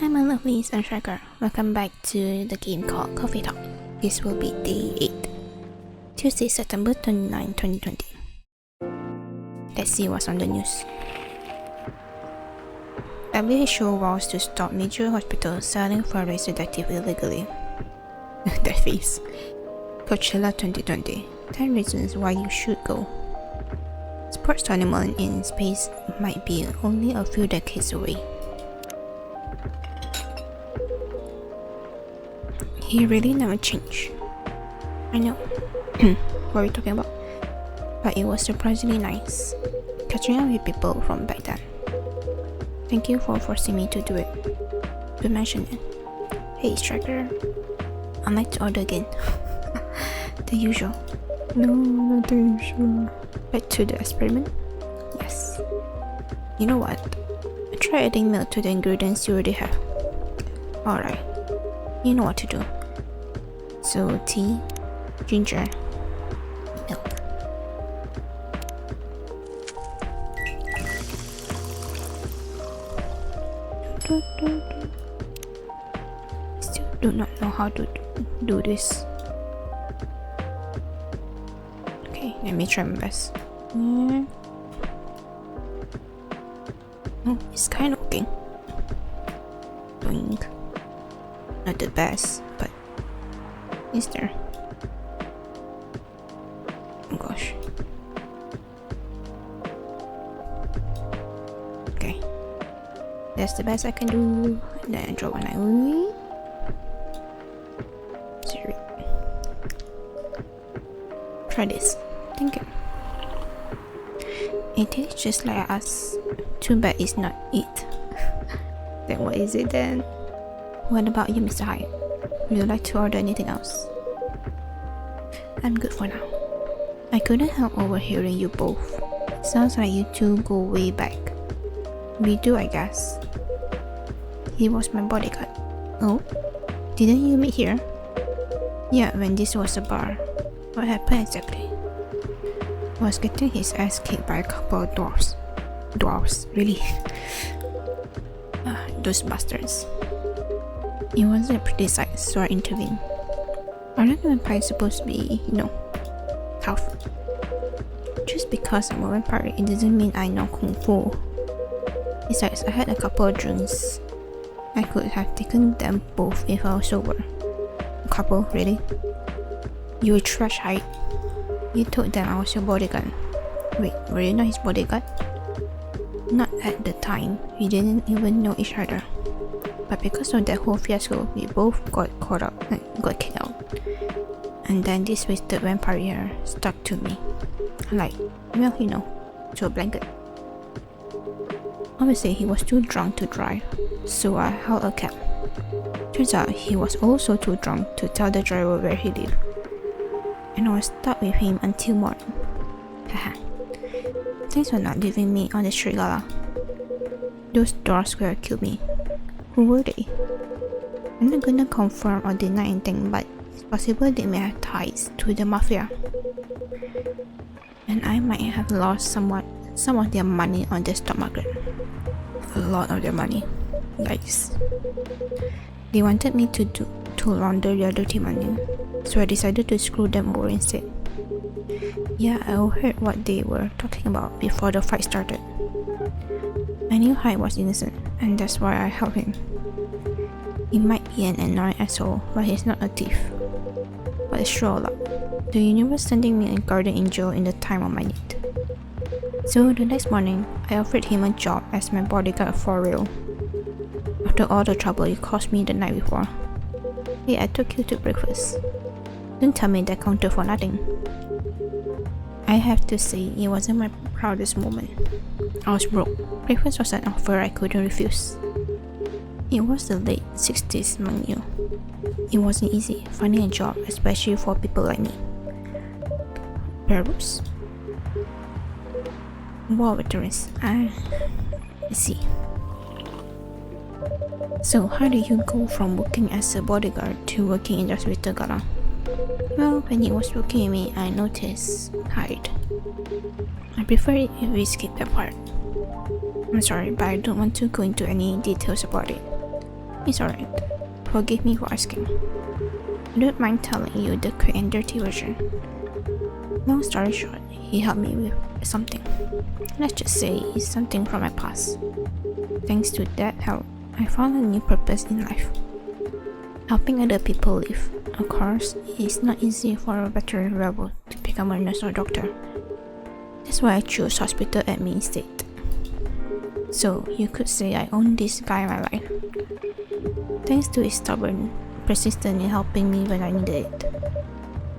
Hi my lovelies and Tracker, welcome back to the game called Coffee Talk. This will be day 8, Tuesday, September 29, 2020. Let's see what's on the news. WHO vows to stop major hospitals selling foreign sedative illegally. That face. Coachella 2020, 10 reasons why you should go. Sports tournament in space might be only a few decades away. He really never changed. I know. What are we talking about? But it was surprisingly nice catching up with people from back then. Thank you for forcing me to do it. To mention it. Hey Striker, I'd like to order again. The usual. No, not the usual. Back to the experiment? Yes. You know what? Try adding milk to the ingredients you already have. Alright. You know what to do. So tea, ginger, milk. Still do not know how to do this. Okay, let me try my best. Oh, it's kind of working. Doing not the best, but it's there. Oh gosh. Okay, that's the best I can do. And then I draw one eye. Sorry. Try this. Thank you. It is just like us. Too bad it's not it. Then what is it then? What about you, Mr. Hyde? Would you like to order anything else? I'm good for now. I couldn't help overhearing you both. Sounds like you two go way back. We do, I guess. He was my bodyguard. Oh? Didn't you meet here? Yeah, when this was a bar. What happened exactly? Was getting his ass kicked by a couple of dwarves. Dwarves, really? Those bastards. It wasn't a pretty sight, so I intervened. Aren't vampires supposed to be, tough? Just because I'm a vampire, it doesn't mean I know Kung Fu. Besides, I had a couple of drinks. I could have taken them both if I was sober. A couple, really? You a trash Hyde. You told them I was your bodyguard. Wait, were you not his bodyguard? Not at the time. We didn't even know each other. But because of that whole fiasco, we both got caught up and got kicked out. And then this wasted vampire stuck to me. Like, to a blanket. Obviously, he was too drunk to drive, so I held a cab. Turns out he was also too drunk to tell the driver where he lived. And I was stuck with him until morning. Haha. Thanks for not leaving me on the street, Gala. Those doors could have killed me. Who were they? I'm not gonna confirm or deny anything, but it's possible they may have ties to the mafia. And I might have lost some of their money on the stock market. A lot of their money. Yikes. They wanted me to launder their dirty money, so I decided to screw them over instead. Yeah, I heard what they were talking about before the fight started. I knew Hyde was innocent, and that's why I helped him. He might be an annoying asshole, but he's not a thief. But it's sure luck. The universe sending me a guardian angel in the time of my need. So the next morning, I offered him a job as my bodyguard for real. After all the trouble you caused me the night before. Hey, I took you to breakfast. Don't tell me that counted for nothing. I have to say, it wasn't my proudest moment. I was broke. Breakfast was an offer I couldn't refuse. It was the late 60s, mind you. It wasn't easy finding a job, especially for people like me. Perhaps? War veterans. I see. So how do you go from working as a bodyguard to working in the hospital, Gala? Well, when he was working with me, I noticed Hyde. I prefer it if we skip that part. I'm sorry, but I don't want to go into any details about it. It's alright. Forgive me for asking. I don't mind telling you the quick and dirty version. Long story short, he helped me with something. Let's just say it's something from my past. Thanks to that help, I found a new purpose in life. Helping other people live. Of course, it's not easy for a veteran rebel to become a nurse or doctor. That's why I chose hospital admin instead. So you could say I own this guy in my life. Thanks to his stubborn persistence in helping me when I needed it.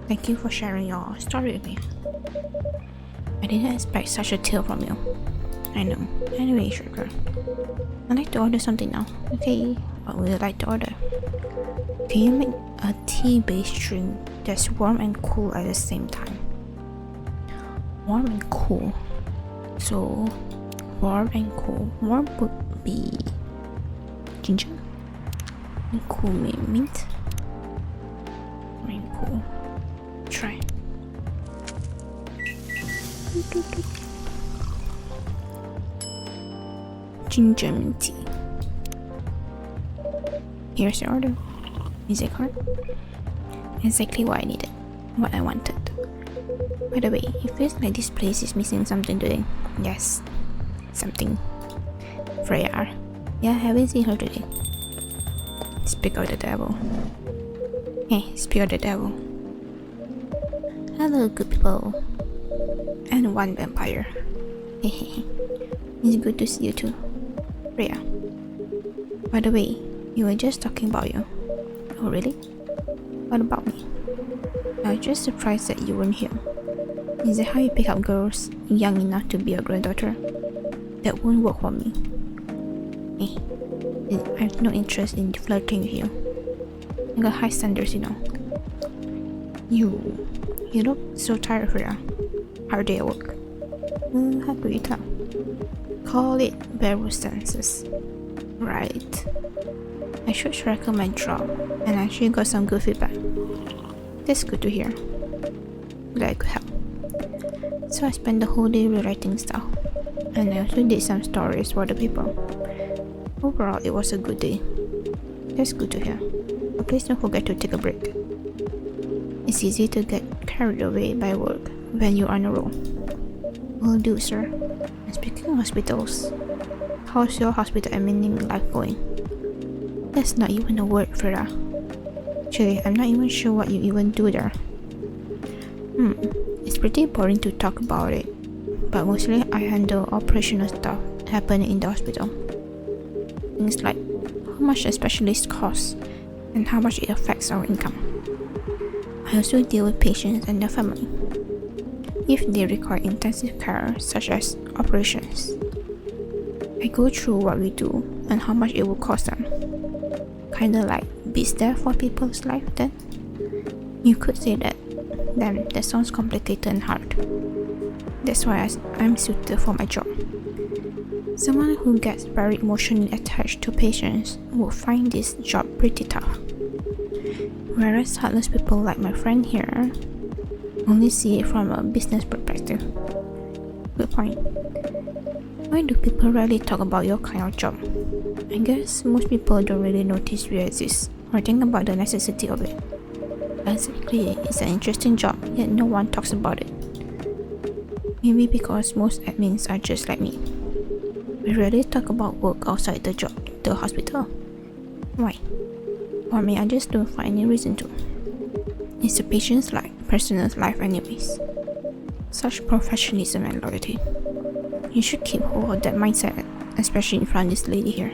Thank you for sharing your story with me. I didn't expect such a tale from you. I know. Anyway, sugar. I'd like to order something now. Okay, what would you like to order? Can you make a tea-based drink that's warm and cool at the same time? Warm and cool. So, warm and cool. Warm would be ginger. And cool mean mint. And cool. Try. Ginger mint tea. Here's your order. Is it correct? Exactly what I needed. What I wanted. By the way, it feels like this place is missing something today. Yes. Something. Freya. Yeah, I haven't seen her today. Speak of the devil. Hey, speak of the devil. Hello, good people. And one vampire. Hehehe. It's good to see you too. Freya. By the way, you were just talking about you. Oh really? What about me? I was just surprised that you weren't here. Is that how you pick up girls young enough to be your granddaughter? That won't work for me. Hey, I have no interest in flirting with you. I got high standards, you know. You look so tired, Freya. How are they at work? How could you tell? Call it circumstances. Right. I should recommend job, and I actually got some good feedback. That's good to hear. Glad I could help. So I spent the whole day rewriting stuff, and I also did some stories for the paper. Overall, it was a good day. That's good to hear. But please don't forget to take a break. It's easy to get carried away by work when you're on a roll. Will do, sir. And speaking of hospitals, how's your hospital admin life going? That's not even a word, Freya. Actually, I'm not even sure what you even do there. It's pretty boring to talk about it, but mostly I handle operational stuff happening in the hospital. Things like how much a specialist costs and how much it affects our income. I also deal with patients and their family. If they require intensive care, such as operations, I go through what we do and how much it will cost them. Kinda like beats there for people's life then? You could say that. Damn, that sounds complicated and hard. That's why I'm suited for my job. Someone who gets very emotionally attached to patients will find this job pretty tough. Whereas heartless people like my friend here only see it from a business perspective. Good point. Why do people rarely talk about your kind of job? I guess most people don't really notice we exist or think about the necessity of it. Exactly, it's an interesting job, yet no one talks about it. Maybe because most admins are just like me. We rarely talk about work outside the job, the hospital. Why? Or maybe I just don't find any reason to. It's a patient's life, person's life anyways. Such professionalism and loyalty. You should keep hold of that mindset, especially in front of this lady here.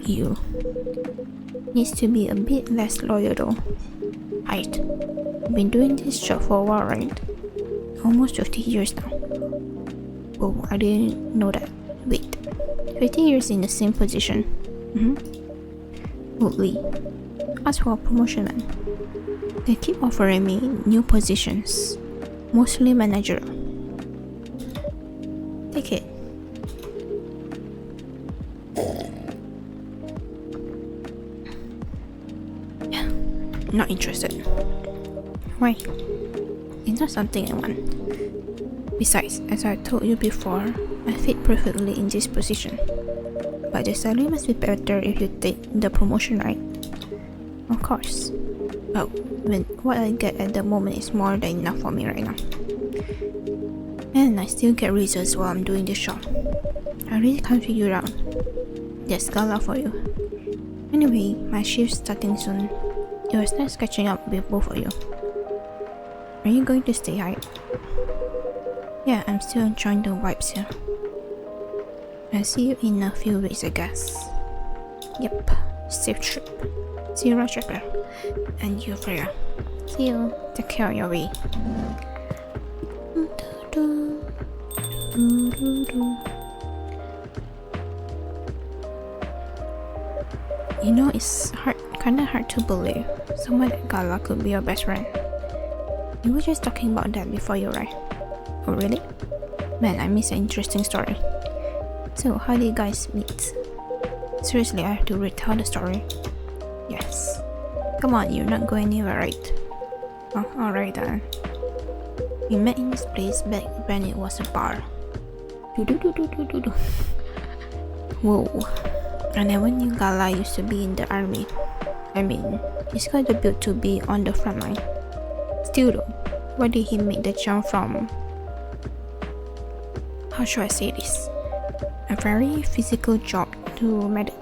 You. Needs to be a bit less loyal though. Right. You've been doing this job for a while, right? Almost 50 years now. Oh, I didn't know that. Wait. 50 years in the same position? Woodley. Ask for a promotion, man. They keep offering me new positions. Mostly managerial. Take it. Not interested. Why? It's not something I want. Besides, as I told you before, I fit perfectly in this position. But the salary must be better if you take the promotion, right? Of course. But what I get at the moment is more than enough for me right now. And I still get results while I'm doing this job. I really can't figure out. There's gala for you. Anyway, my shift's starting soon. It was nice catching up with both of you. Are you going to stay, right? Yeah, I'm still enjoying the vibes here. I'll see you in a few weeks, I guess. Yep, safe trip. See you, Roger. And you, Freya. See you. Take care of your way. You know, it's kinda hard to believe someone at Gala could be your best friend. You were just talking about that before you arrived. Oh really? Man, I missed an interesting story. So, how did you guys meet? Seriously, I have to retell the story. Yes. Come on, you're not going anywhere, right? Oh, alright then. We met in this place back when it was a bar. Whoa. I never knew Gala used to be in the army. I mean, he's got the build to be on the front line. Still though, why did he make the jump from... how should I say this? A very physical job to medic.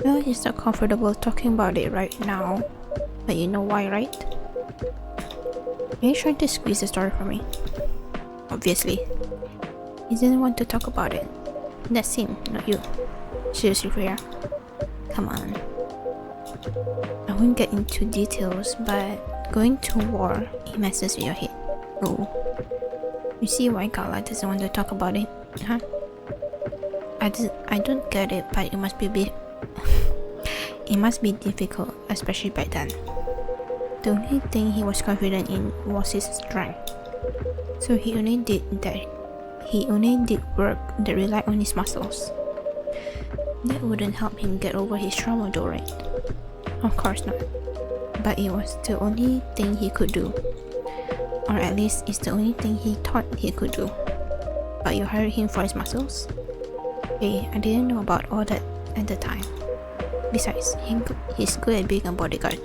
Well, he's not comfortable talking about it right now. But you know why, right? Are you trying to squeeze the story from me? Obviously. He didn't want to talk about it. That's him, not you. Seriously, Freya. Come on. I won't get into details, but going to war, it messes with your head. Oh. You see why Gala doesn't want to talk about it, huh? I don't get it, but it must be it must be difficult, especially back then. The only thing he was confident in was his strength. So he only did work that relied on his muscles. That wouldn't help him get over his trauma though, right? Of course not. But it was the only thing he could do. Or at least it's the only thing he thought he could do. But you hired him for his muscles? Hey, I didn't know about all that at the time. Besides, he's good at being a bodyguard.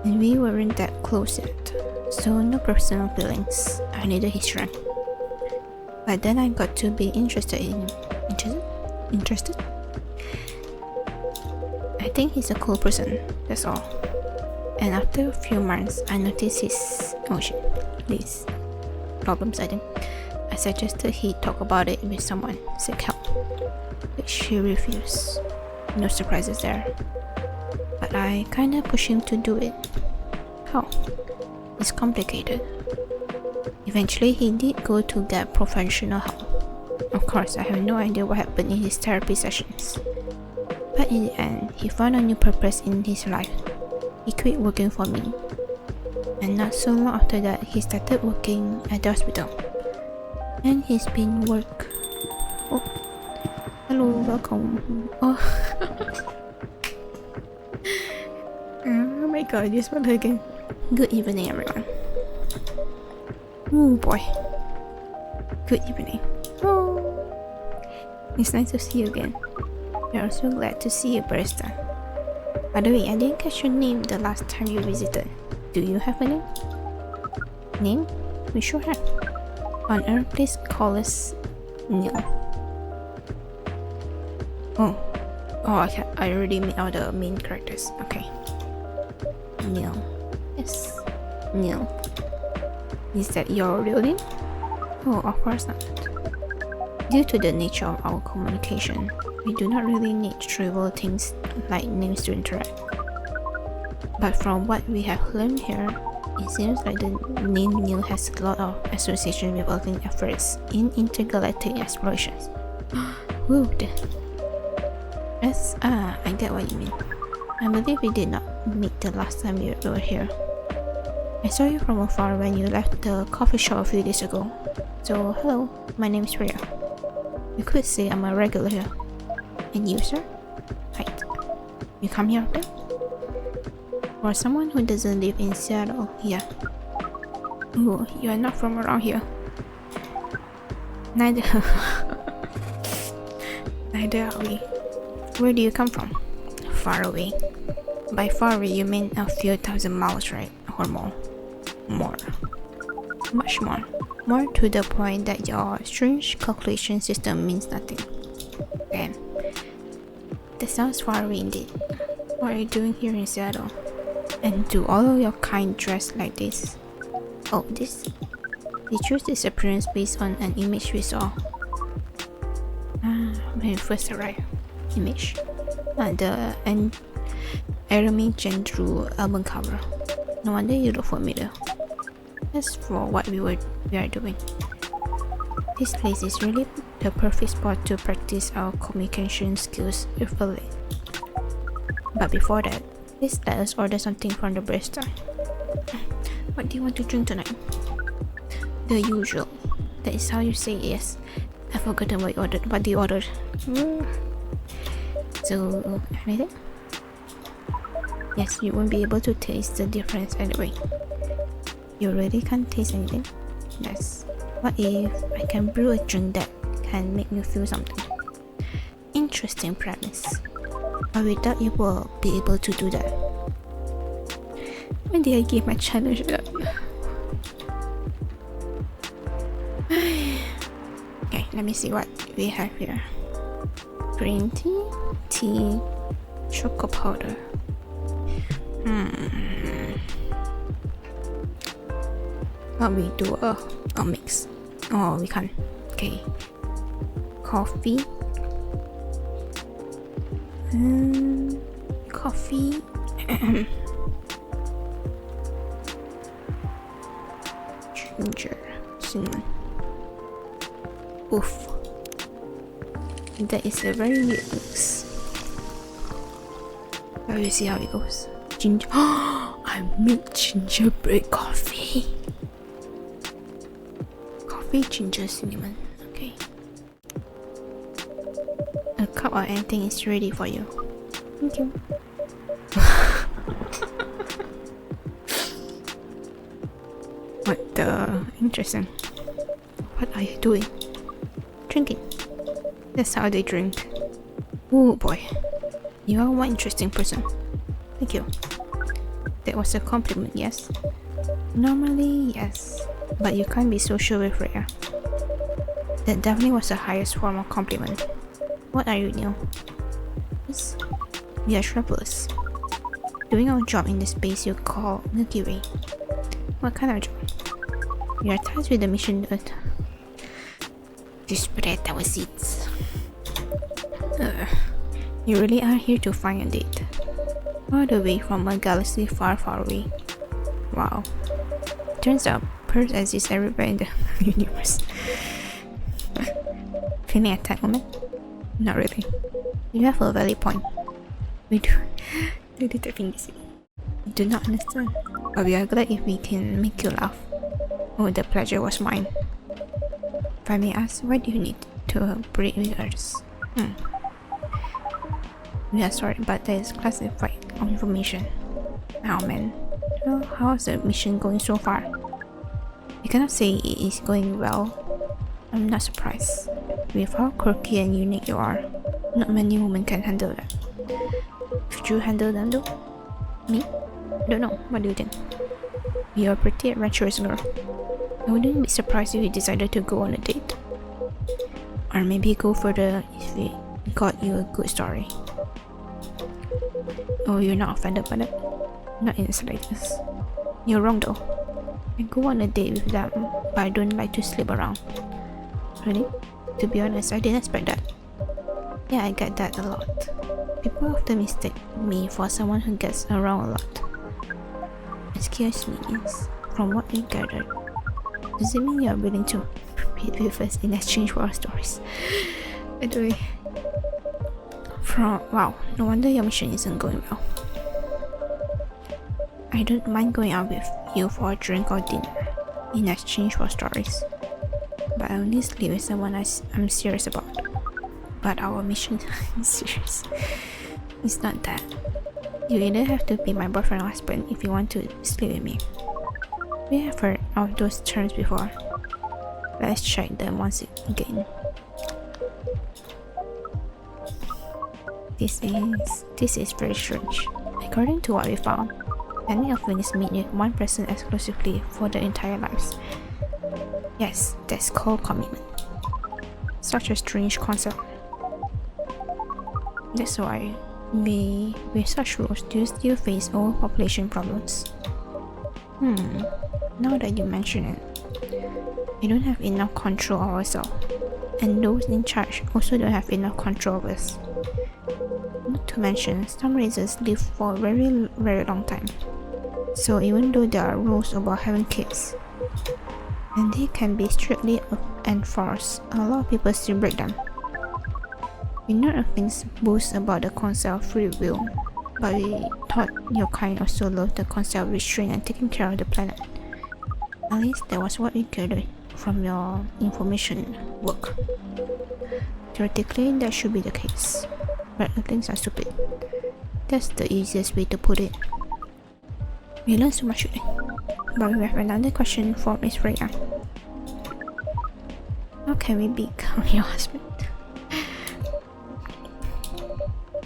And we weren't that close yet, so no personal feelings, I needed his strength. But then I got to be interested? I think he's a cool person, that's all. And after a few months, I noticed his problems. I suggested he talk about it with someone, seek help, which she refused. No surprises there. But I kinda pushed him to do it. How? It's complicated. Eventually, he did go to get professional help. Of course, I have no idea what happened in his therapy sessions. But in the end, he found a new purpose in his life. He quit working for me. And not so long after that, he started working at the hospital. And he's been Oh, hello, welcome. Oh, oh my god, you smell again. Good evening, everyone. Oh boy. Good evening. Oh, it's nice to see you again. We're also glad to see you, Barista. By the way, I didn't catch your name the last time you visited. Do you have a name? Name? We sure have. On Earth, please call us Neil. Oh, okay. I already made all the main characters. Okay. Neil. Yes. Neil. Is that your real name? Oh, of course not. Due to the nature of our communication, we do not really need trivial things like names to interact. But from what we have learned here, it seems like the name Neil has a lot of association with early efforts in intergalactic explorations. Wood. Yes, I get what you mean. I believe we did not meet the last time you were here. I saw you from afar when you left the coffee shop a few days ago. So, hello, my name is Freya. You could say I'm a regular here. And you, sir? Right. You come here often? For someone who doesn't live in Seattle, yeah. Oh, you are not from around here. Neither Neither are we. Where do you come from? Far away. By far away, you mean a few thousand miles, right? Or more? More. Much more. More to the point that your strange calculation system means nothing. Damn. That sounds far away indeed. What are you doing here in Seattle? And do all of your kind dress like this? Oh, this? They chose this appearance based on an image we saw. When we first arrived. Image? The Arami Gendru album cover. No wonder you look familiar. That's for what we are doing. This place is really the perfect spot to practice our communication skills with a late. But before that, please let us order something from the barista. What do you want to drink tonight? The usual. That is how you say yes. I've forgotten what you ordered. What do you order? So, anything? Yes, you won't be able to taste the difference anyway. You really can't taste anything? Yes. What if I can brew a drink that can make you feel something? Interesting premise. But we doubt you will be able to do that. When did I give my challenge up? Okay, let me see what we have here. Green tea, chocolate powder. How we do a mix? Oh, we can't. Okay. Coffee. Coffee. Ginger, cinnamon. Oof. That is a very weird mix. But we'll see how it goes. Ginger. I made gingerbread coffee. Coffee, ginger, cinnamon. Okay. A cup or anything is ready for you. Thank you. What the? Interesting. What are you doing? Drinking. That's how they drink. Oh boy. You are one interesting person. Thank you. That was a compliment, yes? Normally, yes. But you can't be social with Rhea. That definitely was the highest form of compliment. What are you, Neil? Yes. We are travelers. Doing our job in the space you call Milky Way. What kind of job? We are tasked with the mission to spread our seeds. You really are here to find a date. All the way from a galaxy far, far away. Wow. Turns out, birds exist everywhere in the universe. Feeling attacked, moment? Not really. You have a valid point. We do not understand. But we are glad if we can make you laugh. Oh, the pleasure was mine. If I may ask, why do you need to breed with us? We are sorry, but that is classified information. Oh man. Well, how's the mission going so far? I cannot say it is going well. I'm not surprised. With how quirky and unique you are, not many women can handle that. Should you handle them though? Me? I don't know. What do you think? You're a pretty adventurous girl. I wouldn't be surprised if you decided to go on a date. Or maybe go further if we got you a good story. Oh, you're not offended by that? Not in the slightest. You're wrong though. I go on a date with them, but I don't like to sleep around. Really? To be honest, I didn't expect that. Yeah, I get that a lot. People often mistake me for someone who gets around a lot. Excuse me, means, from what we gathered, does it mean you are willing to meet with us in exchange for our stories? Anyway, wow, no wonder your mission isn't going well. I don't mind going out with you for a drink or dinner in exchange for stories, but I only sleep with someone I'm serious about. But our mission is serious. It's not that. You either have to be my boyfriend or husband if you want to sleep with me. We have heard of those terms before. Let's check them once again. This is very strange. According to what we found, many of links meet with one person exclusively for their entire lives. Yes, that's called commitment. Such a strange concept. That's why with such rules, do you still face overpopulation problems? Now that you mention it, we don't have enough control of ourselves, and those in charge also don't have enough control of us. Not to mention, some races live for a very, very long time. So even though there are rules about having kids, and they can be strictly enforced, a lot of people still break them. We know of things boast about the concept of free will, but we thought your kind also loved the concept of restraint and taking care of the planet. At least that was what we gathered from your information work. Theoretically, that should be the case, but the things are stupid. That's the easiest way to put it. We learned so much today, but we have another question from Miss Freya. How can we become your husband?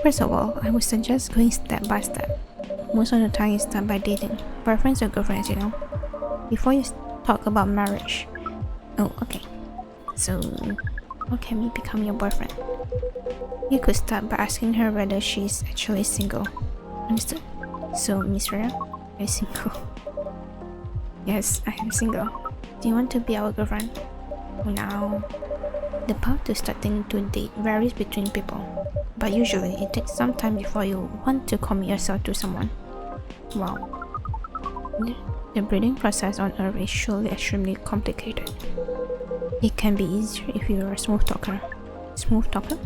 First of all, I would suggest going step by step. Most of the time you start by dating, boyfriends or girlfriends, you know, before you talk about marriage. Oh, okay. So, how can we become your boyfriend? You could start by asking her whether she's actually single. Understood? So, Miss Rhea, are you single? Yes, I am single. Do you want to be our girlfriend? Now, the path to starting to date varies between people, but usually it takes some time before you want to commit yourself to someone. Wow. The breeding process on Earth is surely extremely complicated. It can be easier if you are a smooth talker. Smooth talker?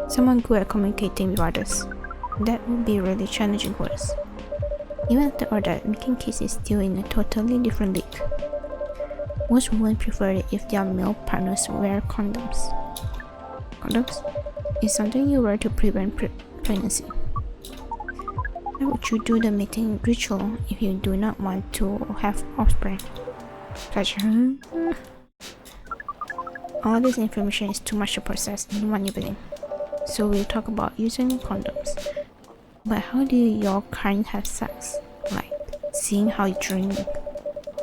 Someone good at communicating with others. That would be really challenging for us. Even after all that, making kids is still in a totally different league. Most women prefer it if their male partners wear condoms. Condoms is something you wear to prevent pregnancy. How would you do the mating ritual if you do not want to have offspring? Pleasure. All this information is too much to process in one evening, so we'll talk about using condoms. But how do your kind have sex? Like seeing how you drink.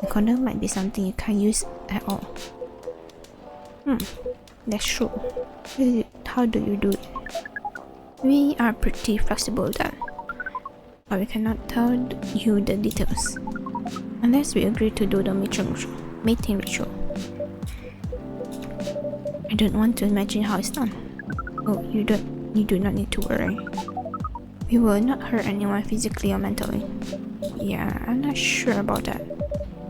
A condom might be something you can't use at all. That's true. How do you do it? We are pretty flexible with that, but we cannot tell you the details unless we agree to do the mating ritual. I don't want to imagine how it's done. Oh, you do not need to worry. We will not hurt anyone physically or mentally. Yeah, I'm not sure about that,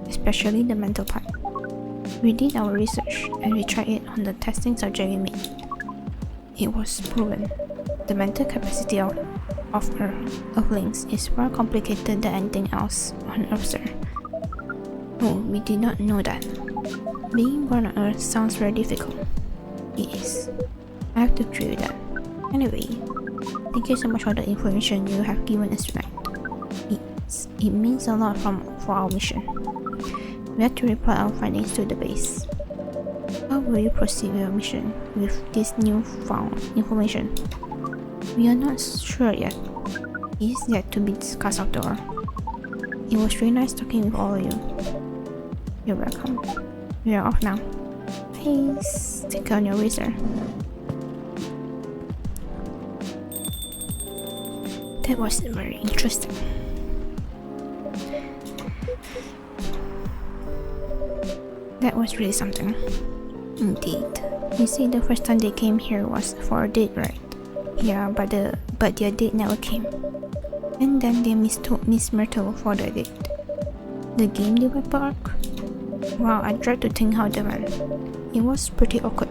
especially the mental part. We did our research and we tried it on the testing subject we made. It was proven the mental capacity of Earthlings is far complicated than anything else on Earth, sir. Oh, we did not know that. Being born on Earth sounds very difficult. It is. I have to agree with that. Anyway, thank you so much for the information you have given us tonight. It means a lot for our mission. We have to report our findings to the base. How will you proceed with your mission with this newfound information? We are not sure yet. It is yet to be discussed after all. It was really nice talking with all of you. You're welcome. We are off now. Please take care on your way, sir. That was very interesting. That was really something. Indeed. You see, the first time they came here was for a date, right? Yeah, but their date never came. And then they mistook Miss Myrtle for the date. The game they were park? Wow, I tried to think how that went. It was pretty awkward.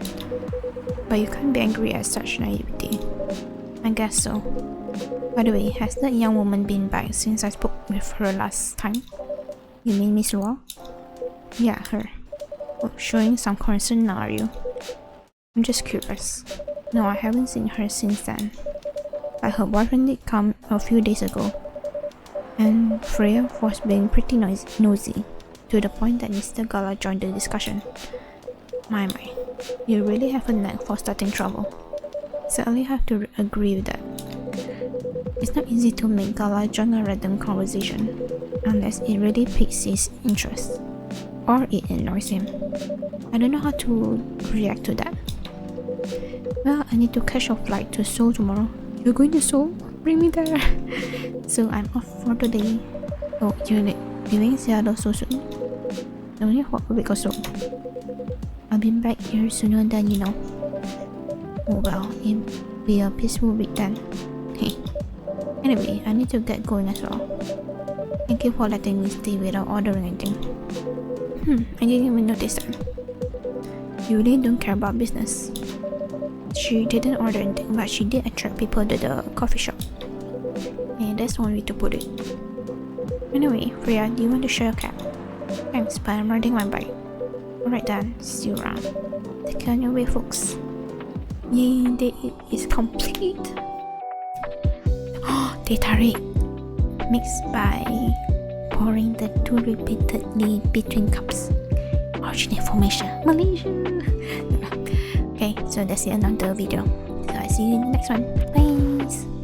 But you can't be angry at such naivety. I guess so. By the way, has that young woman been back since I spoke with her last time? You mean Miss Law? Yeah, her. Oh, showing some concern now, are you? I'm just curious. No, I haven't seen her since then. But her boyfriend did come a few days ago. And Freya was being pretty nosy, to the point that Mr. Gala joined the discussion. My, you really have a knack for starting trouble. Sadly, I have to agree with that. It's not easy to make Gala join a random conversation unless it really piques his interest or it annoys him. I don't know how to react to that. Well, I need to catch a flight to Seoul tomorrow. You're going to Seoul? Bring me there. So I'm off for today. Oh, you're leaving Seattle so soon? Only for a week or so. I'll be back here sooner than you know. Oh well, it'll be a peaceful week then. Hey. Anyway, I need to get going as well. Thank you for letting me stay without ordering anything. I didn't even notice that. You really don't care about business. She didn't order anything, but she did attract people to the coffee shop. And that's one way to put it. Anyway, Freya, do you want to share a cab? Thanks, but I'm riding my bike. Alright then, see you around. Take care on your way, folks. Yay, day 8 is complete. Teh tarik mixed by pouring the two repeatedly between cups. Originate formation, Malaysia. Okay, so that's the end of the video. So I see you in the next one. Bye.